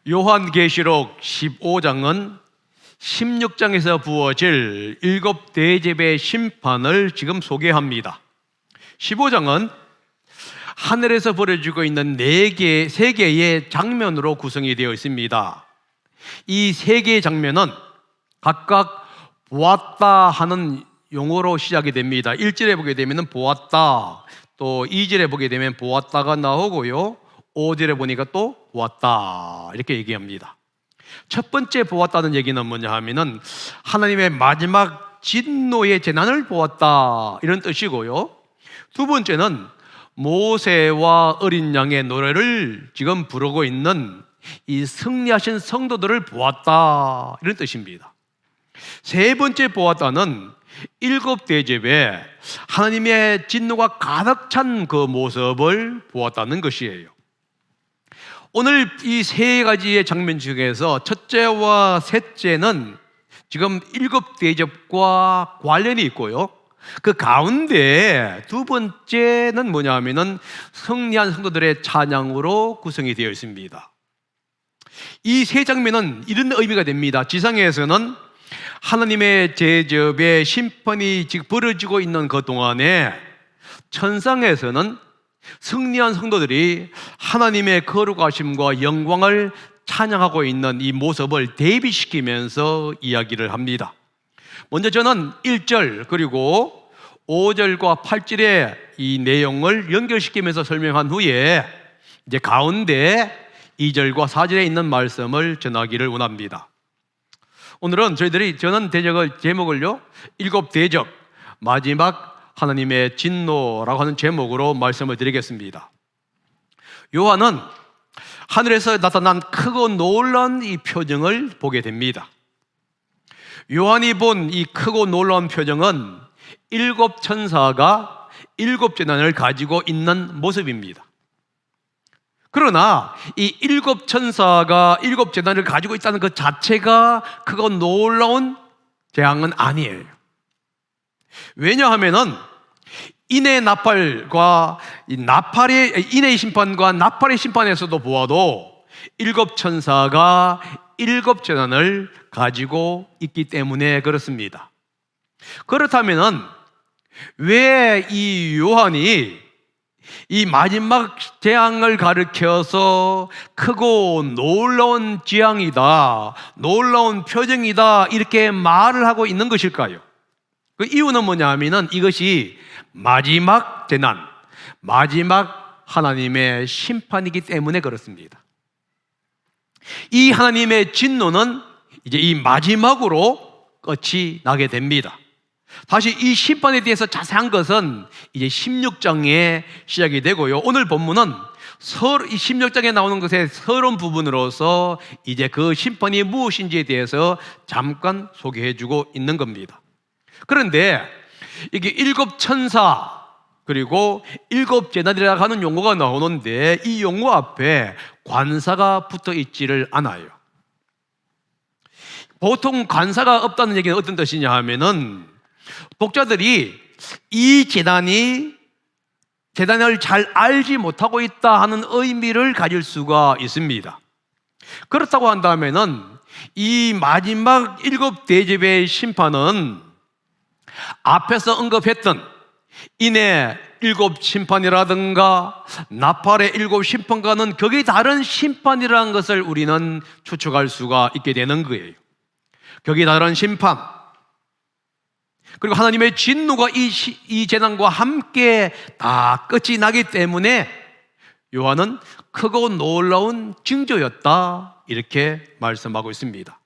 요한계시록 15장은 16장에서 부어질 7대접의 심판을 지금 소개합니다. 15장은 하늘에서 벌어지고 있는 3개의 장면으로 구성이 되어 있습니다. 이 3개의 장면은 각각 보았다 하는 용어로 시작이 됩니다. 1절에 보게 되면 보았다, 또 2절에 보게 되면 보았다가 나오고요, 5절에 보니까 또 보았다 이렇게 얘기합니다. 첫 번째 보았다는 얘기는 뭐냐 하면은 하나님의 마지막 진노의 재난을 보았다 이런 뜻이고요, 두 번째는 모세와 어린 양의 노래를 지금 부르고 있는 이 승리하신 성도들을 보았다 이런 뜻입니다. 세 번째 보았다는 7대접에 하나님의 진노가 가득 찬 그 모습을 보았다는 것이에요. 오늘 이 세 가지의 장면 중에서 첫째와 셋째는 지금 7대접과 관련이 있고요, 그 가운데 두 번째는 뭐냐 하면은 승리한 성도들의 찬양으로 구성이 되어 있습니다. 이 세 장면은 이런 의미가 됩니다. 지상에서는 하나님의 대접의 심판이 지금 벌어지고 있는 그 동안에 천상에서는 승리한 성도들이 하나님의 거룩하심과 영광을 찬양하고 있는 이 모습을 대비시키면서 이야기를 합니다. 먼저 저는 1절 그리고 5절과 8절의 이 내용을 연결시키면서 설명한 후에 이제 가운데 2절과 4절에 있는 말씀을 전하기를 원합니다. 오늘은 저는 제목을요 7대접 마지막 하나님의 진노라고 하는 제목으로 말씀을 드리겠습니다. 요한은 하늘에서 나타난 크고 놀라운 이 표정을 보게 됩니다. 요한이 본 이 크고 놀라운 표정은 7 천사가 7 재난을 가지고 있는 모습입니다. 그러나 이 7 천사가 7 재난을 가지고 있다는 그 자체가 크고 놀라운 재앙은 아니에요. 왜냐하면은 인의 나팔과 인의 심판과 나팔의 심판에서도 보아도 7 천사가 7 재난을 가지고 있기 때문에 그렇습니다. 그렇다면은 왜 이 요한이 이 마지막 재앙을 가리켜서 크고 놀라운 재앙이다, 놀라운 표정이다 이렇게 말을 하고 있는 것일까요? 그 이유는 뭐냐 하면은 이것이 마지막 재난, 마지막 하나님의 심판이기 때문에 그렇습니다. 이 하나님의 진노는 이제 이 마지막으로 끝이 나게 됩니다. 다시 이 심판에 대해서 자세한 것은 이제 16장에 시작이 되고요, 오늘 본문은 이 16장에 나오는 것의 서론 부분으로서 이제 그 심판이 무엇인지에 대해서 잠깐 소개해주고 있는 겁니다. 그런데 이게 7 천사 그리고 7 재난이라고 하는 용어가 나오는데 이 용어 앞에 관사가 붙어 있지를 않아요. 보통 관사가 없다는 얘기는 어떤 뜻이냐 하면은 독자들이 이 재난을 잘 알지 못하고 있다 하는 의미를 가질 수가 있습니다. 그렇다고 한다면은 이 마지막 7대접의 심판은 앞에서 언급했던 인의 7 심판이라든가 나팔의 7 심판과는 극이 다른 심판이라는 것을 우리는 추측할 수가 있게 되는 거예요. 극이 다른 심판, 그리고 하나님의 진노가 이 재난과 함께 다 끝이 나기 때문에 요한은 크고 놀라운 징조였다 이렇게 말씀하고 있습니다.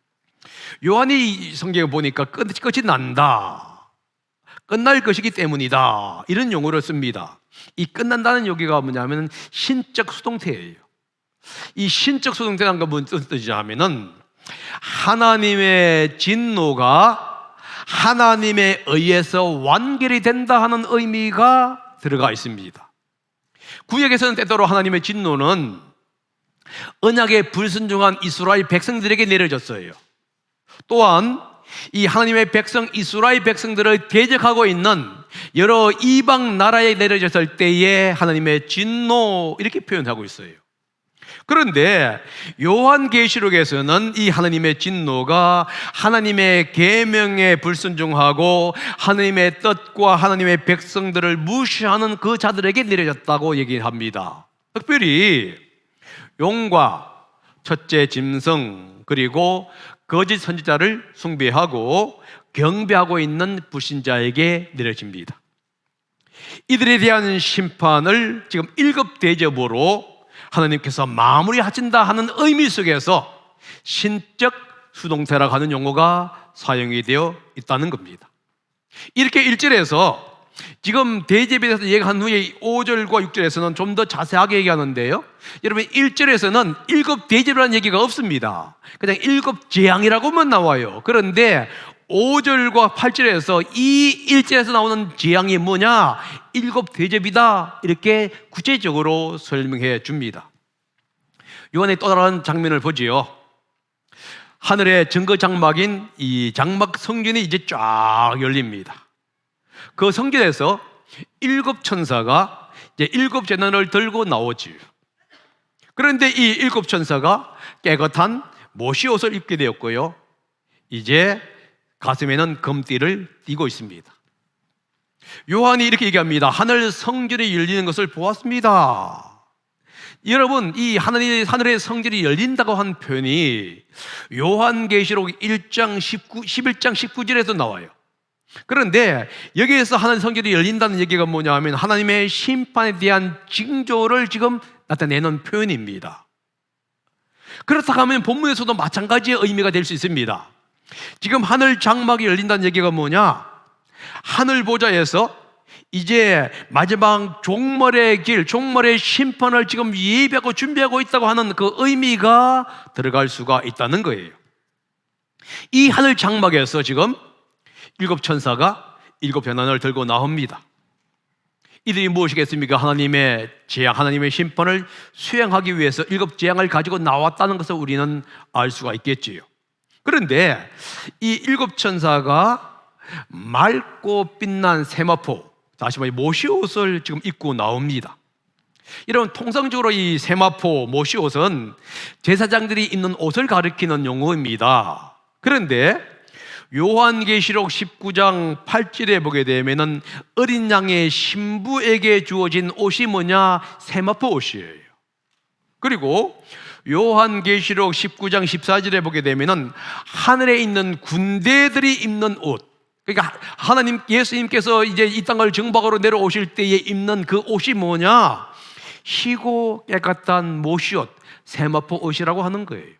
요한이 성경에 보니까 끝이 난다, 끝날 것이기 때문이다 이런 용어를 씁니다. 이 끝난다는 여기가 뭐냐면 신적 수동태예요. 이 신적 수동태라는 건 무슨 뜻이냐 하면은 하나님의 진노가 하나님에 의해서 완결이 된다 하는 의미가 들어가 있습니다. 구약에서는 때때로 하나님의 진노는 언약에 불순종한 이스라엘 백성들에게 내려졌어요. 또한 이 하나님의 백성 이스라엘 백성들을 대적하고 있는 여러 이방 나라에 내려졌을 때에 하나님의 진노 이렇게 표현하고 있어요. 그런데 요한계시록에서는 이 하나님의 진노가 하나님의 계명에 불순종하고 하나님의 뜻과 하나님의 백성들을 무시하는 그 자들에게 내려졌다고 얘기합니다. 특별히 용과 첫째 짐승 그리고 거짓 선지자를 숭배하고 경배하고 있는 불신자에게 내려집니다. 이들에 대한 심판을 지금 1급 대접으로 하나님께서 마무리하신다 하는 의미 속에서 신적 수동태라고 하는 용어가 사용이 되어 있다는 겁니다. 이렇게 1절에서 지금 대접에 대해서 얘기한 후에 5절과 6절에서는 좀 더 자세하게 얘기하는데요, 여러분 1절에서는 1급 대접이라는 얘기가 없습니다. 그냥 1급 재앙이라고만 나와요. 그런데 5절과 8절에서 이 1절에서 나오는 재앙이 뭐냐? 1급 대접이다, 이렇게 구체적으로 설명해 줍니다. 요한의 또 다른 장면을 보지요. 하늘의 증거 장막인 이 장막 성전이 이제 쫙 열립니다. 그 성전에서 7 천사가 이제 7 재난을 들고 나오지요. 그런데 이 7 천사가 깨끗한 모시 옷을 입게 되었고요, 이제 가슴에는 금띠를 띠고 있습니다. 요한이 이렇게 얘기합니다. 하늘 성전이 열리는 것을 보았습니다. 여러분, 이 하늘의 성전이 열린다고 한 표현이 요한계시록 1장 11장 19절에도 나와요. 그런데 여기에서 하늘 성전이 열린다는 얘기가 뭐냐 하면 하나님의 심판에 대한 징조를 지금 나타내는 표현입니다. 그렇다고 하면 본문에서도 마찬가지의 의미가 될 수 있습니다. 지금 하늘 장막이 열린다는 얘기가 뭐냐? 하늘 보좌에서 이제 마지막 종말의 길, 종말의 심판을 지금 예비하고 준비하고 있다고 하는 그 의미가 들어갈 수가 있다는 거예요. 이 하늘 장막에서 지금 7 천사가 7 재난을 들고 나옵니다. 이들이 무엇이겠습니까? 하나님의 재앙, 하나님의 심판을 수행하기 위해서 7 재앙을 가지고 나왔다는 것을 우리는 알 수가 있겠지요. 그런데 이 7 천사가 맑고 빛난 세마포, 다시 말해 모시옷을 지금 입고 나옵니다. 이런 통상적으로 이 세마포, 모시옷은 제사장들이 입는 옷을 가리키는 용어입니다. 그런데 요한계시록 19장 8절에 보게 되면은 어린 양의 신부에게 주어진 옷이 뭐냐? 세마포 옷이에요. 그리고 요한계시록 19장 14절에 보게 되면은 하늘에 있는 군대들이 입는 옷, 그러니까 하나님 예수님께서 이제 이 땅을 정박으로 내려오실 때에 입는 그 옷이 뭐냐? 희고 깨끗한 모시옷, 세마포 옷이라고 하는 거예요.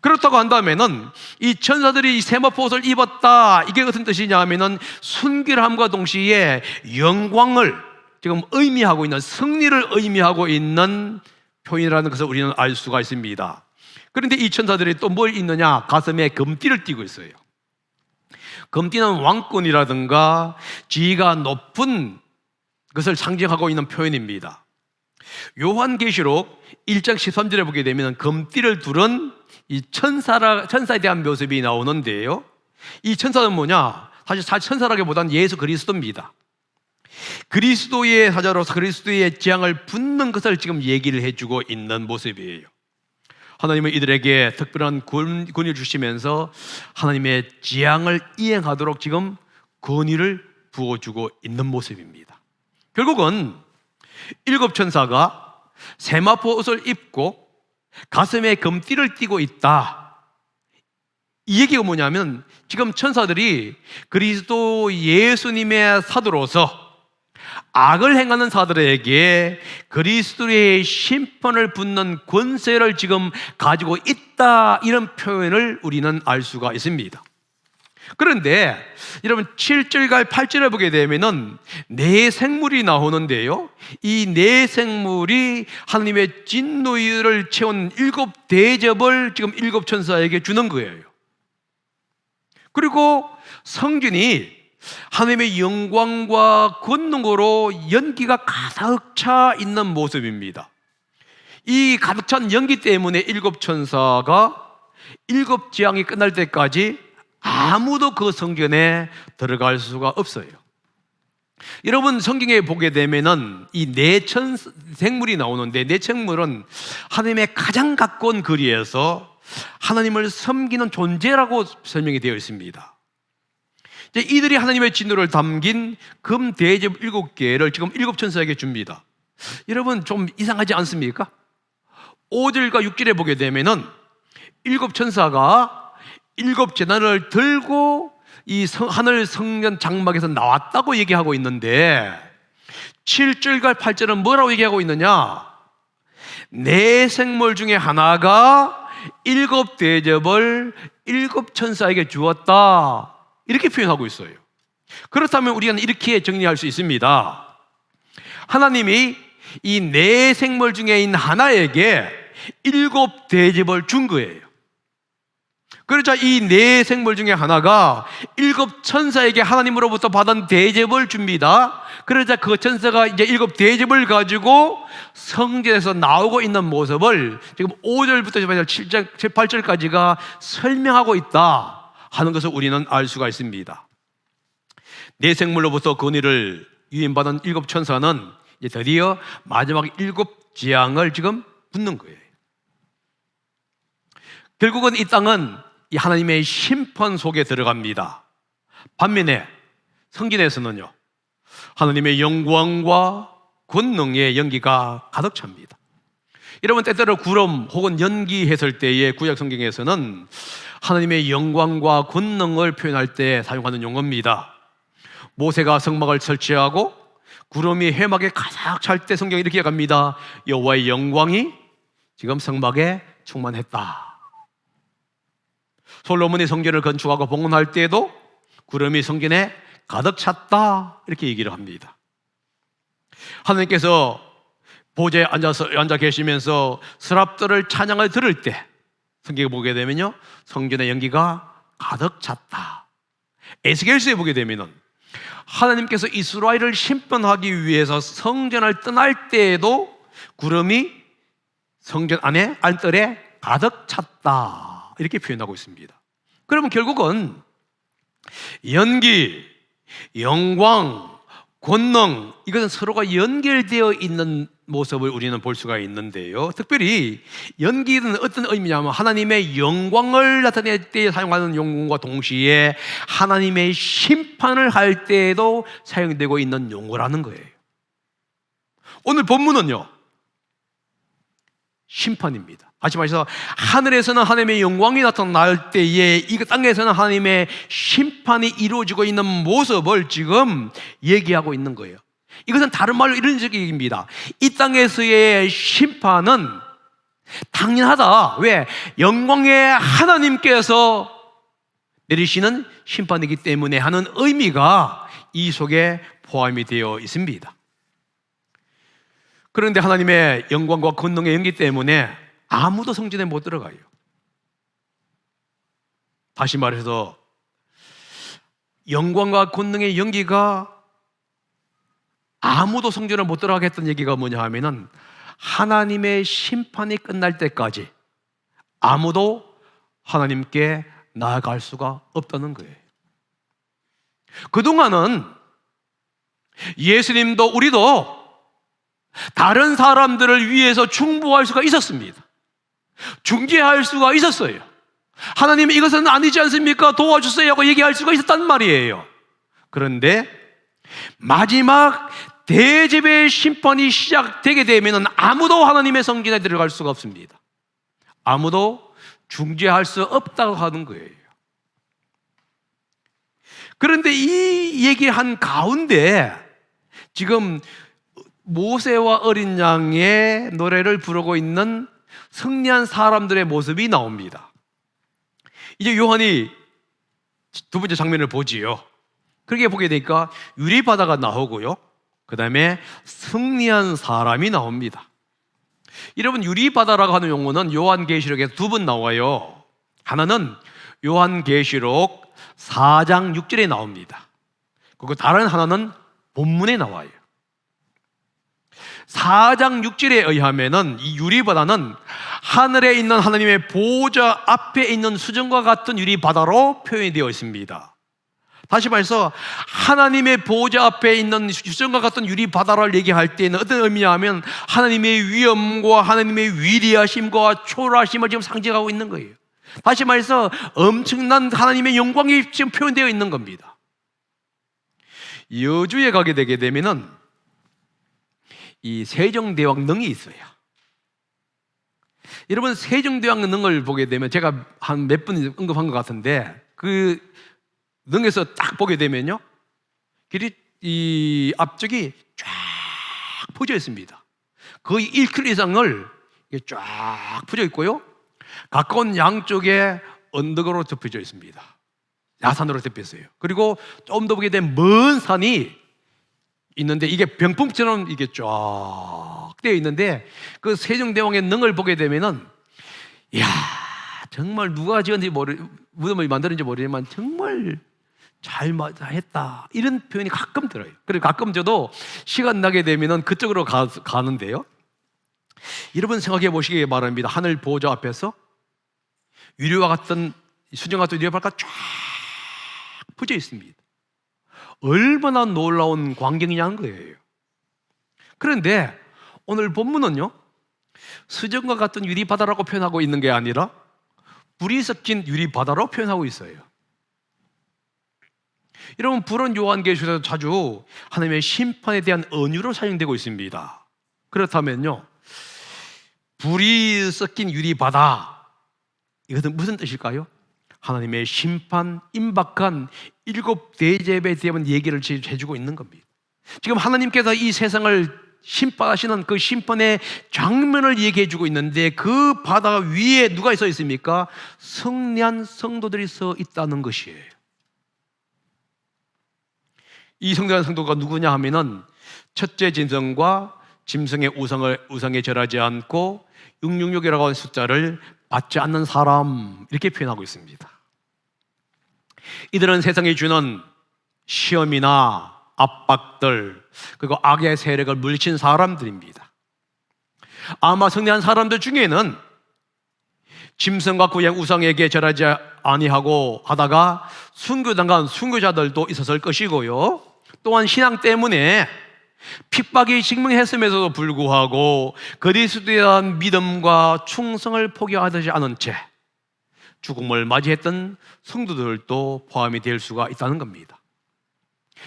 그렇다고 한다면은 이 천사들이 이 세마포 옷을 입었다, 이게 무슨 뜻이냐 하면은 순결함과 동시에 영광을 지금 의미하고 있는, 승리를 의미하고 있는 표현이라는 것을 우리는 알 수가 있습니다. 그런데 이 천사들이 또 뭘 입느냐? 가슴에 금띠를 띠고 있어요. 금띠는 왕권이라든가 지위가 높은 것을 상징하고 있는 표현입니다. 요한계시록 1장 13절에 보게 되면 금띠를 두른 이 천사에 대한 모습이 나오는데요, 이 천사는 뭐냐? 사실 천사라기보다는 예수 그리스도입니다. 그리스도의 사자로서 그리스도의 재앙을 붙는 것을 지금 얘기를 해주고 있는 모습이에요. 하나님은 이들에게 특별한 권위를 주시면서 하나님의 재앙을 이행하도록 지금 권위를 부어주고 있는 모습입니다. 결국은 7 천사가 세마포 옷을 입고 가슴에 금띠를 띠고 있다, 이 얘기가 뭐냐면 지금 천사들이 그리스도 예수님의 사도로서 악을 행하는 자들에게 그리스도의 심판을 붙는 권세를 지금 가지고 있다, 이런 표현을 우리는 알 수가 있습니다. 그런데 여러분 7절과 8절에 보게 되면은 네 생물이 나오는데요, 이 네 생물이 하나님의 진노를 채운 7 대접을 지금 7 천사에게 주는 거예요. 그리고 성전이 하나님의 영광과 권능으로 연기가 가득 차 있는 모습입니다. 이 가득 찬 연기 때문에 7 천사가 7 재앙이 끝날 때까지 아무도 그 성전에 들어갈 수가 없어요. 여러분 성경에 보게 되면은 이 내천 생물이 나오는데, 내천물은 하나님의 가장 가까운 거리에서 하나님을 섬기는 존재라고 설명이 되어 있습니다. 이제 이들이 하나님의 진노를 담긴 금 대접 7개를 지금 7천사에게 줍니다. 여러분 좀 이상하지 않습니까? 5절과 6절에 보게 되면은 7천사가 7재난을 들고 이 하늘 성전 장막에서 나왔다고 얘기하고 있는데, 7절과 8절은 뭐라고 얘기하고 있느냐? 내 생물 중에 하나가 7대접을 7천사에게 주었다, 이렇게 표현하고 있어요. 그렇다면 우리가 이렇게 정리할 수 있습니다. 하나님이 이 네 생물 중에 있는 하나에게 7대접을 준 거예요. 그러자 이 네 생물 중에 하나가 7천사에게 하나님으로부터 받은 대접을 줍니다. 그러자 그 천사가 이제 7대접을 가지고 성전에서 나오고 있는 모습을 지금 5절부터 7절, 8절까지가 설명하고 있다 하는 것을 우리는 알 수가 있습니다. 네 생물로부터 권위를 위임받은 7천사는 이제 드디어 마지막 7재앙을 지금 붙는 거예요. 결국은 이 땅은 이 하나님의 심판 속에 들어갑니다. 반면에 성전에서는요, 하나님의 영광과 권능의 연기가 가득 찹니다. 여러분, 때때로 구름 혹은 연기 했을 때의 구약 성경에서는 하나님의 영광과 권능을 표현할 때 사용하는 용어입니다. 모세가 성막을 설치하고 구름이 회막에 가득 찰 때 성경이 이렇게 갑니다. 여호와의 영광이 지금 성막에 충만했다. 솔로몬이 성전을 건축하고 봉헌할 때에도 구름이 성전에 가득 찼다, 이렇게 얘기를 합니다. 하나님께서 보좌에 앉아 계시면서 스랍들을 찬양을 들을 때 성경에 보게 되면요, 성전의 연기가 가득 찼다. 에스겔서에 보게 되면은 하나님께서 이스라엘을 심판하기 위해서 성전을 떠날 때에도 구름이 성전 안에 안뜰에 가득 찼다, 이렇게 표현하고 있습니다. 그러면 결국은 연기, 영광, 권능, 이것은 서로가 연결되어 있는 모습을 우리는 볼 수가 있는데요, 특별히 연기는 어떤 의미냐면 하나님의 영광을 나타낼 때 사용하는 용어과 동시에 하나님의 심판을 할 때에도 사용되고 있는 용어라는 거예요. 오늘 본문은요, 심판입니다. 다시 말해서 하늘에서는 하나님의 영광이 나타날 때에 이 땅에서는 하나님의 심판이 이루어지고 있는 모습을 지금 얘기하고 있는 거예요. 이것은 다른 말로 이런 얘기입니다. 이 땅에서의 심판은 당연하다. 왜? 영광의 하나님께서 내리시는 심판이기 때문에 하는 의미가 이 속에 포함이 되어 있습니다. 그런데 하나님의 영광과 권능의 연기 때문에 아무도 성전에 못 들어가요. 다시 말해서 영광과 권능의 연기가 아무도 성전을 못 들어가게 했던 얘기가 뭐냐 하면은 하나님의 심판이 끝날 때까지 아무도 하나님께 나아갈 수가 없다는 거예요. 그동안은 예수님도 우리도 다른 사람들을 위해서 중보할 수가 있었습니다. 중재할 수가 있었어요. 하나님 이것은 아니지 않습니까? 도와주세요 하고 얘기할 수가 있었단 말이에요. 그런데 마지막 대접의 심판이 시작되게 되면 아무도 하나님의 성전에 들어갈 수가 없습니다. 아무도 중재할 수 없다고 하는 거예요. 그런데 이 얘기한 가운데 지금 모세와 어린 양의 노래를 부르고 있는 승리한 사람들의 모습이 나옵니다. 이제 요한이 두 번째 장면을 보지요. 그렇게 보게 되니까 유리바다가 나오고요, 그 다음에 승리한 사람이 나옵니다. 여러분, 유리바다라고 하는 용어는 요한계시록에 두 번 나와요. 하나는 요한계시록 4장 6절에 나옵니다. 그리고 다른 하나는 본문에 나와요. 4장 6절에 의하면은 이 유리바다는 하늘에 있는 하나님의 보좌 앞에 있는 수정과 같은 유리바다로 표현이 되어 있습니다. 다시 말해서 하나님의 보좌 앞에 있는 수정과 같은 유리 바다를 얘기할 때는 어떤 의미냐면 하나님의 위엄과 하나님의 위대하심과 초월하심을 지금 상징하고 있는 거예요. 다시 말해서 엄청난 하나님의 영광이 지금 표현되어 있는 겁니다. 여주에 가게 되게 되면은 이 세종대왕 능이 있어요. 여러분, 세종대왕 능을 보게 되면 제가 한 몇 번 언급한 것 같은데 그 능에서 딱 보게 되면요, 길이 이 앞쪽이 쫙 퍼져 있습니다. 거의 1km 이상을 쫙 퍼져 있고요, 가까운 양쪽에 언덕으로 덮여져 있습니다. 야산으로 덮여 있어요. 그리고 좀 더 보게 되면 먼 산이 있는데 이게 병풍처럼 이게 쫙 되어 있는데 그 세종대왕의 능을 보게 되면은 이야, 정말 누가 지었는지 무덤을 만드는지 모르지만 정말 잘 했다, 이런 표현이 가끔 들어요. 그리고 가끔 저도 시간 나게 되면은 그쪽으로 가는데요, 여러분 생각해 보시기 바랍니다. 하늘 보좌 앞에서 유리와 같은 수정 같은 유리바다가 쫙 퍼져 있습니다. 얼마나 놀라운 광경이냐는 거예요. 그런데 오늘 본문은요, 수정과 같은 유리바다라고 표현하고 있는 게 아니라 불이 섞인 유리바다로 표현하고 있어요. 여러분, 불은 요한계시록에서 자주 하나님의 심판에 대한 은유로 사용되고 있습니다. 그렇다면요, 불이 섞인 유리바다, 이것은 무슨 뜻일까요? 하나님의 심판, 임박한 7대접에 대한 얘기를 해주고 있는 겁니다. 지금 하나님께서 이 세상을 심판하시는 그 심판의 장면을 얘기해 주고 있는데 그 바다 위에 누가 서 있습니까? 승리한 성도들이 서 있다는 것이에요. 이 성대한 성도가 누구냐 하면은 첫째 짐승과 짐승의 우상에 절하지 않고 666이라고 하는 숫자를 받지 않는 사람, 이렇게 표현하고 있습니다. 이들은 세상이 주는 시험이나 압박들, 그리고 악의 세력을 물리친 사람들입니다. 아마 승리한 사람들 중에는 짐승과 그의 우상에게 절하지 아니하고 하다가 순교당한 순교자들도 있었을 것이고요, 또한 신앙 때문에 핍박이 직면했음에도 불구하고 그리스도에 대한 믿음과 충성을 포기하지 않은 채 죽음을 맞이했던 성도들도 포함이 될 수가 있다는 겁니다.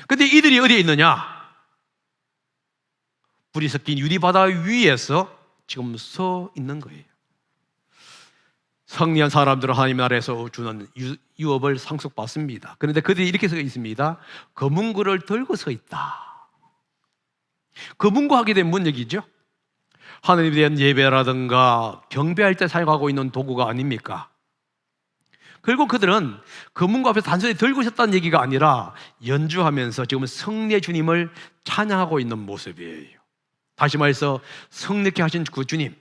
그런데 이들이 어디에 있느냐? 불이 섞인 유리바다 위에서 지금 서 있는 거예요. 승리한 사람들은 하나님 나라에서 주는 유업을 상속받습니다. 그런데 그들이 이렇게 서 있습니다. 검은고를 들고 서 있다. 검은고 하게 되면 뭔 얘기죠? 하나님에 대한 예배라든가 경배할 때 사용하고 있는 도구가 아닙니까? 그리고 그들은 검은고 앞에서 단순히 들고 있었다는 얘기가 아니라 연주하면서 지금 승리의 주님을 찬양하고 있는 모습이에요. 다시 말해서 승리케 하신 그 주님,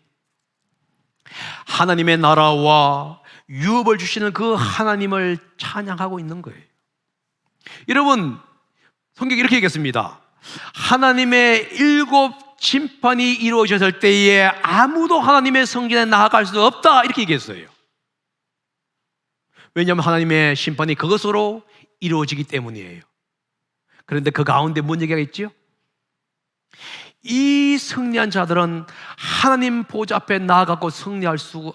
하나님의 나라와 유업을 주시는 그 하나님을 찬양하고 있는 거예요. 여러분, 성경이 이렇게 얘기했습니다. 하나님의 7 심판이 이루어졌을 때에 아무도 하나님의 성전에 나아갈 수 없다, 이렇게 얘기했어요. 왜냐하면 하나님의 심판이 그것으로 이루어지기 때문이에요. 그런데 그 가운데 뭔 얘기가 있죠? 이 승리한 자들은 하나님 보좌 앞에 나아가고 승리할 수,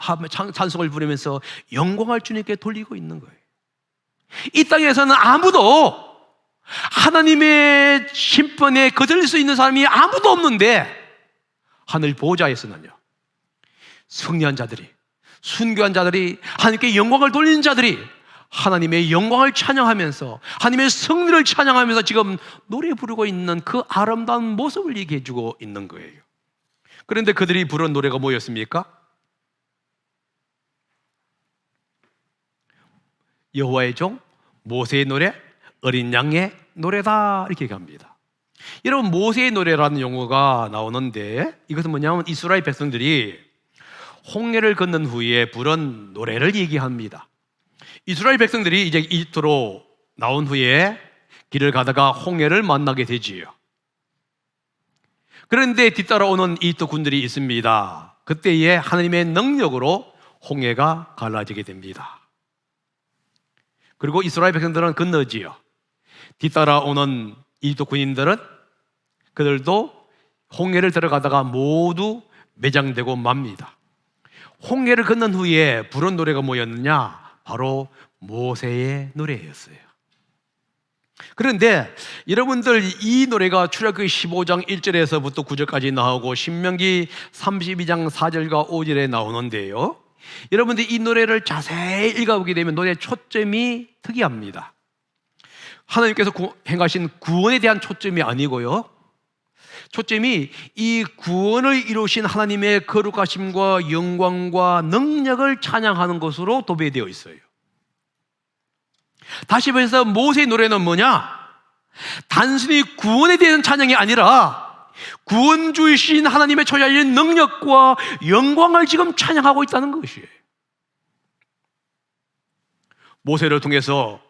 찬송을 부르면서 영광을 주님께 돌리고 있는 거예요. 이 땅에서는 아무도 하나님의 심판에 거절릴 수 있는 사람이 아무도 없는데 하늘 보좌에서는요, 승리한 자들이, 순교한 자들이, 하나님께 영광을 돌리는 자들이 하나님의 영광을 찬양하면서 하나님의 승리를 찬양하면서 지금 노래 부르고 있는 그 아름다운 모습을 얘기해 주고 있는 거예요. 그런데 그들이 부른 노래가 뭐였습니까? 여호와의 종 모세의 노래, 어린 양의 노래다, 이렇게 얘기합니다. 여러분, 모세의 노래라는 용어가 나오는데 이것은 뭐냐면 이스라엘 백성들이 홍해를 건넌 후에 부른 노래를 얘기합니다. 이스라엘 백성들이 이제 이집트로 나온 후에 길을 가다가 홍해를 만나게 되지요. 그런데 뒤따라오는 이집트 군들이 있습니다. 그때에 하나님의 능력으로 홍해가 갈라지게 됩니다. 그리고 이스라엘 백성들은 건너지요. 뒤따라오는 이집트 군인들은 그들도 홍해를 들어가다가 모두 매장되고 맙니다. 홍해를 건넌 후에 부른 노래가 뭐였느냐? 바로 모세의 노래였어요. 그런데 여러분들, 이 노래가 출애굽기 15장 1절에서부터 9절까지 나오고 신명기 32장 4절과 5절에 나오는데요, 여러분들 이 노래를 자세히 읽어보게 되면 노래의 초점이 특이합니다. 하나님께서 행하신 구원에 대한 초점이 아니고요, 초점이 이 구원을 이루신 하나님의 거룩하심과 영광과 능력을 찬양하는 것으로 도배되어 있어요. 다시 말해서 모세의 노래는 뭐냐? 단순히 구원에 대한 찬양이 아니라 구원주이신 하나님의 초자의 능력과 영광을 지금 찬양하고 있다는 것이에요. 모세를 통해서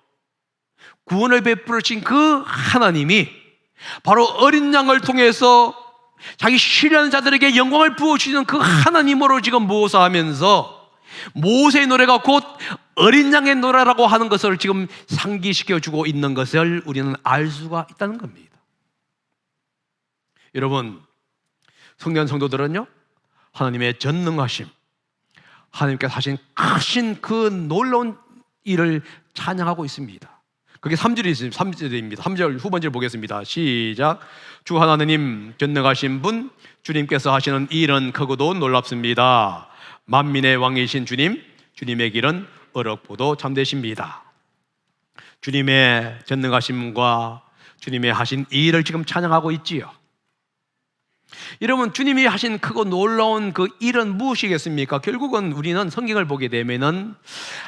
구원을 베풀으신 그 하나님이 바로 어린 양을 통해서 자기 신뢰하는 자들에게 영광을 부어주시는 그 하나님으로 지금 모사하면서 모세의 노래가 곧 어린 양의 노래라고 하는 것을 지금 상기시켜주고 있는 것을 우리는 알 수가 있다는 겁니다. 여러분, 성령 성도들은요, 하나님의 전능하심, 하나님께서 하신 크신 그 놀라운 일을 찬양하고 있습니다. 그게 3절이 있습니다. 3절입니다. 3절 후반절 보겠습니다. 시작. 주 하나님 전능하신 분, 주님께서 하시는 일은 크고도 놀랍습니다. 만민의 왕이신 주님, 주님의 길은 어렵고도 참되십니다. 주님의 전능하심과 주님의 하신 일을 지금 찬양하고 있지요. 여러분, 주님이 하신 크고 놀라운 그 일은 무엇이겠습니까? 결국은 우리는 성경을 보게 되면은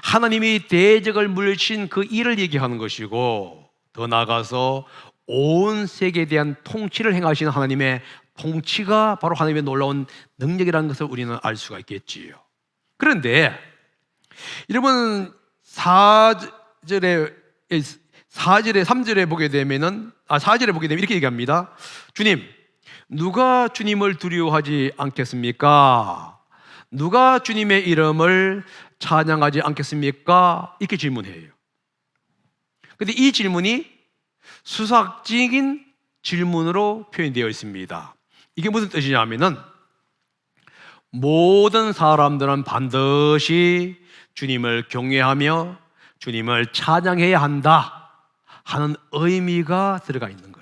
하나님이 대적을 물리친 그 일을 얘기하는 것이고, 더 나아가서 온 세계에 대한 통치를 행하시는 하나님의 통치가 바로 하나님의 놀라운 능력이라는 것을 우리는 알 수가 있겠지요. 그런데 여러분, 3절에 보게 되면 이렇게 얘기합니다. 주님, 누가 주님을 두려워하지 않겠습니까? 누가 주님의 이름을 찬양하지 않겠습니까? 이렇게 질문해요. 그런데 이 질문이 수학적인 질문으로 표현되어 있습니다. 이게 무슨 뜻이냐면은, 모든 사람들은 반드시 주님을 경외하며 주님을 찬양해야 한다 하는 의미가 들어가 있는 거예요.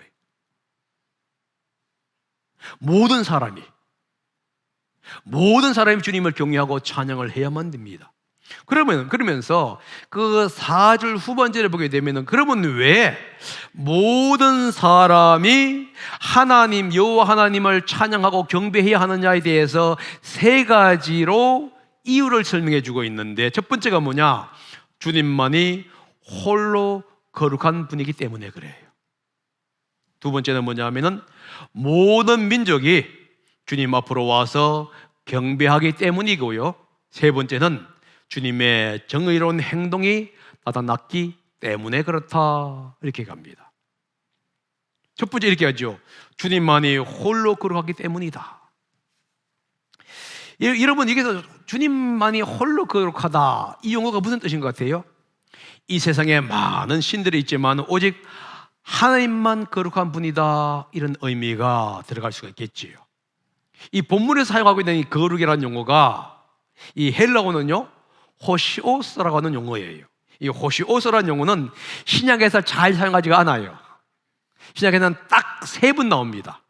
모든 사람이 주님을 경외하고 찬양을 해야만 됩니다. 그러면서 그 4절 후반절에 보게 되면은, 그러면 왜 모든 사람이 하나님, 여호와 하나님을 찬양하고 경배해야 하느냐에 대해서 세 가지로 이유를 설명해 주고 있는데, 첫 번째가 뭐냐? 주님만이 홀로 거룩한 분이기 때문에 그래요. 두 번째는 뭐냐 하면은, 모든 민족이 주님 앞으로 와서 경배하기 때문이고요. 세 번째는 주님의 정의로운 행동이 나타났기 때문에 그렇다, 이렇게 갑니다. 첫 번째 이렇게 하죠. 주님만이 홀로 거룩하기 때문이다. 여러분, 여기서 주님만이 홀로 거룩하다, 이 용어가 무슨 뜻인 것 같아요? 이 세상에 많은 신들이 있지만 오직 하나님만 거룩한 분이다, 이런 의미가 들어갈 수가 있겠지요. 이 본문에서 사용하고 있는 이 거룩이라는 용어가 이 헬라어는요, 호시오스라고 하는 용어예요. 이 호시오스라는 용어는 신약에서 잘 사용하지가 않아요. 신약에는 딱 3번 나옵니다.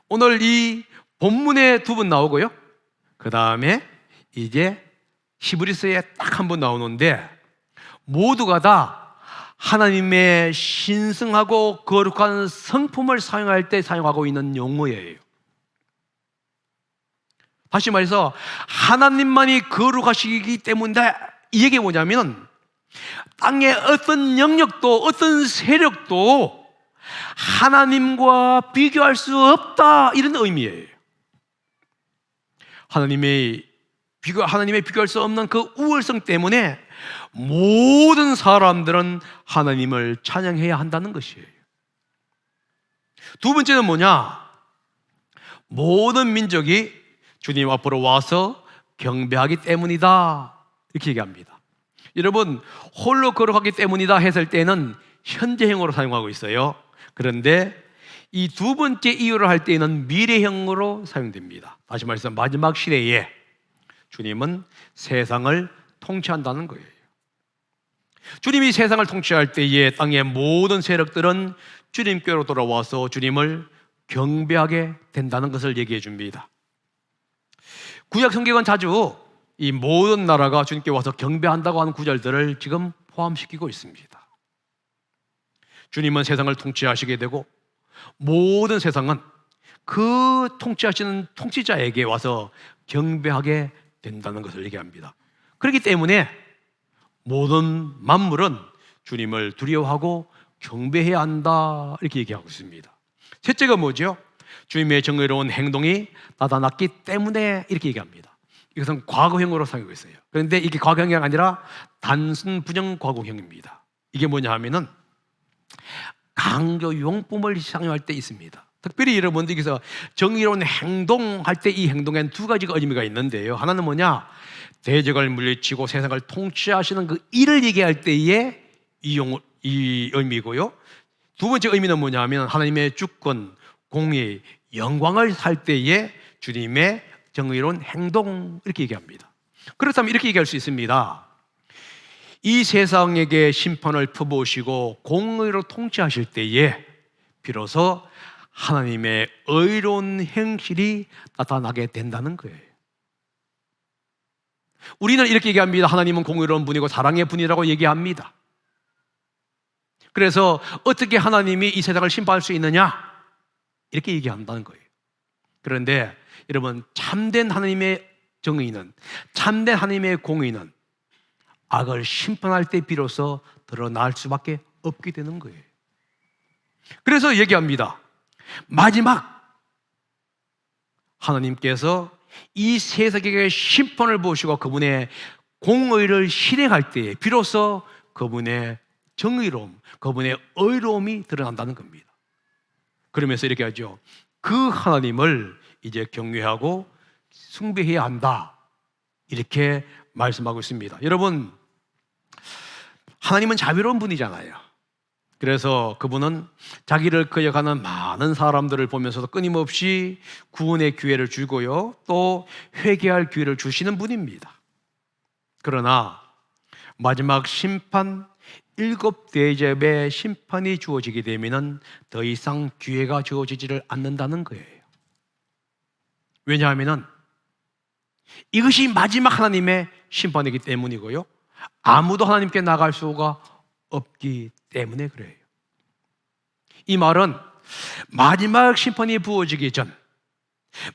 오늘 이 본문에 2번 나오고요, 그 다음에 이제 히브리서에 딱 1번 나오는데, 모두가 다 하나님의 신성하고 거룩한 성품을 사용할 때 사용하고 있는 용어예요. 다시 말해서 하나님만이 거룩하시기 때문에, 이 얘기가 뭐냐면, 땅의 어떤 영역도 어떤 세력도 하나님과 비교할 수 없다, 이런 의미예요. 하나님의 비교할 수 없는 그 우월성 때문에 모든 사람들은 하나님을 찬양해야 한다는 것이에요. 두 번째는 뭐냐? 모든 민족이 주님 앞으로 와서 경배하기 때문이다, 이렇게 얘기합니다. 여러분, 홀로 거룩하기 때문이다 했을 때는 현재형으로 사용하고 있어요. 그런데 이 두 번째 이유를 할 때에는 미래형으로 사용됩니다. 다시 말해서 마지막 시대에 주님은 세상을 통치한다는 거예요. 주님이 세상을 통치할 때에 땅의 모든 세력들은 주님께로 돌아와서 주님을 경배하게 된다는 것을 얘기해 줍니다. 구약 성경은 자주 이 모든 나라가 주님께 와서 경배한다고 하는 구절들을 지금 포함시키고 있습니다. 주님은 세상을 통치하시게 되고 모든 세상은 그 통치하시는 통치자에게 와서 경배하게 된다는 것을 얘기합니다. 그렇기 때문에 모든 만물은 주님을 두려워하고 경배해야 한다, 이렇게 얘기하고 있습니다. 셋째가 뭐죠? 주님의 정의로운 행동이 나타났기 때문에, 이렇게 얘기합니다. 이것은 과거형으로 사용하고 있어요. 그런데 이게 과거형이 아니라 단순 부정 과거형입니다. 이게 뭐냐 하면은 강조 용법을 사용할 때 있습니다. 특별히 여러분들께서 정의로운 행동할 때 이 행동에는 두 가지가 의미가 있는데요. 하나는 뭐냐? 대적을 물리치고 세상을 통치하시는 그 일을 얘기할 때의 이 의미고요. 두 번째 의미는 뭐냐 하면 하나님의 주권, 공의, 영광을 살 때의 주님의 정의로운 행동, 이렇게 얘기합니다. 그렇다면 이렇게 얘기할 수 있습니다. 이 세상에게 심판을 퍼부으시고 공의로 통치하실 때에 비로소 하나님의 의로운 행실이 나타나게 된다는 거예요. 우리는 이렇게 얘기합니다. 하나님은 공의로운 분이고 사랑의 분이라고 얘기합니다. 그래서 어떻게 하나님이 이 세상을 심판할 수 있느냐? 이렇게 얘기한다는 거예요. 그런데 여러분, 참된 하나님의 정의는, 참된 하나님의 공의는 악을 심판할 때 비로소 드러날 수밖에 없게 되는 거예요. 그래서 얘기합니다. 마지막 하나님께서 이 세상에게 심판을 보시고 그분의 공의를 실행할 때에 비로소 그분의 정의로움, 그분의 의로움이 드러난다는 겁니다. 그러면서 이렇게 하죠. 그 하나님을 이제 경외하고 숭배해야 한다, 이렇게 말씀하고 있습니다. 여러분, 하나님은 자비로운 분이잖아요. 그래서 그분은 자기를 거역하는 많은 사람들을 보면서도 끊임없이 구원의 기회를 주고요, 또 회개할 기회를 주시는 분입니다. 그러나 마지막 심판, 7대접의 심판이 주어지게 되면 더 이상 기회가 주어지지를 않는다는 거예요. 왜냐하면 이것이 마지막 하나님의 심판이기 때문이고요, 아무도 하나님께 나갈 수가 없기 때문에 그래요. 이 말은 마지막 심판이 부어지기 전,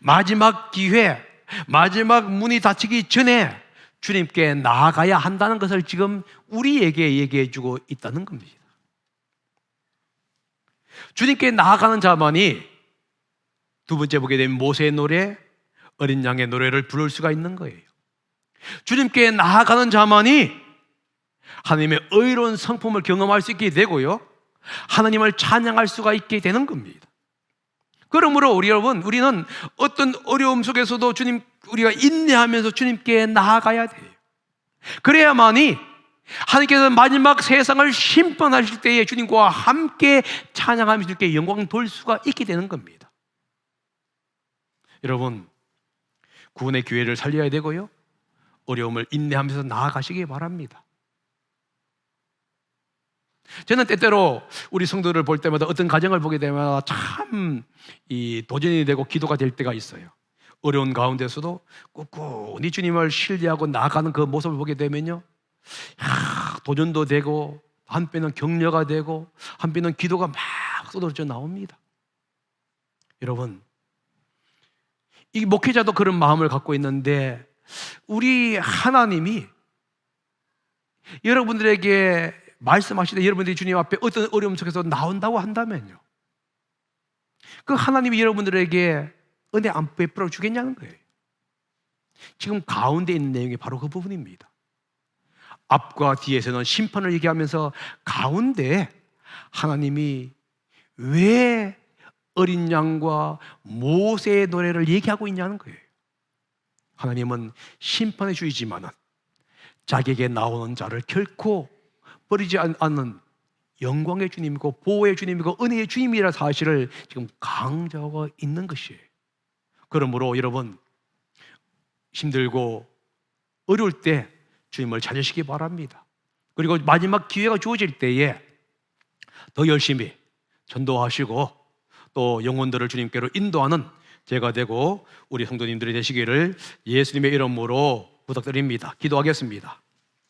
마지막 기회, 마지막 문이 닫히기 전에 주님께 나아가야 한다는 것을 지금 우리에게 얘기해 주고 있다는 겁니다. 주님께 나아가는 자만이, 두 번째 보게 되면 모세의 노래, 어린 양의 노래를 부를 수가 있는 거예요. 주님께 나아가는 자만이 하나님의 의로운 성품을 경험할 수 있게 되고요, 하나님을 찬양할 수가 있게 되는 겁니다. 그러므로 우리는 어떤 어려움 속에서도 우리가 인내하면서 주님께 나아가야 돼요. 그래야만이 하나님께서 마지막 세상을 심판하실 때에 주님과 함께 찬양하면서 이렇게 영광 돌 수가 있게 되는 겁니다. 여러분, 구원의 기회를 살려야 되고요, 어려움을 인내하면서 나아가시기 바랍니다. 저는 때때로 우리 성도를 볼 때마다, 어떤 가정을 보게 되면 참 도전이 되고 기도가 될 때가 있어요. 어려운 가운데서도 꿋꿋이 주님을 신뢰하고 나아가는 그 모습을 보게 되면요, 도전도 되고 한편은 격려가 되고 한편은 기도가 막 쏟아져 나옵니다. 여러분, 이 목회자도 그런 마음을 갖고 있는데, 우리 하나님이 여러분들에게 말씀하시되 여러분들이 주님 앞에 어떤 어려움 속에서 나온다고 한다면요, 그 하나님이 여러분들에게 은혜 안 베풀어 주겠냐는 거예요. 지금 가운데 있는 내용이 바로 그 부분입니다. 앞과 뒤에서는 심판을 얘기하면서 가운데 하나님이 왜 어린 양과 모세의 노래를 얘기하고 있냐는 거예요. 하나님은 심판의 주이지만 자기에게 나오는 자를 결코 버리지 않는 영광의 주님이고 보호의 주님이고 은혜의 주님이라는 사실을 지금 강조하고 있는 것이에요. 그러므로 여러분, 힘들고 어려울 때 주님을 찾으시기 바랍니다. 그리고 마지막 기회가 주어질 때에 더 열심히 전도하시고 또 영혼들을 주님께로 인도하는 제가 되고 우리 성도님들이 되시기를 예수님의 이름으로 부탁드립니다. 기도하겠습니다.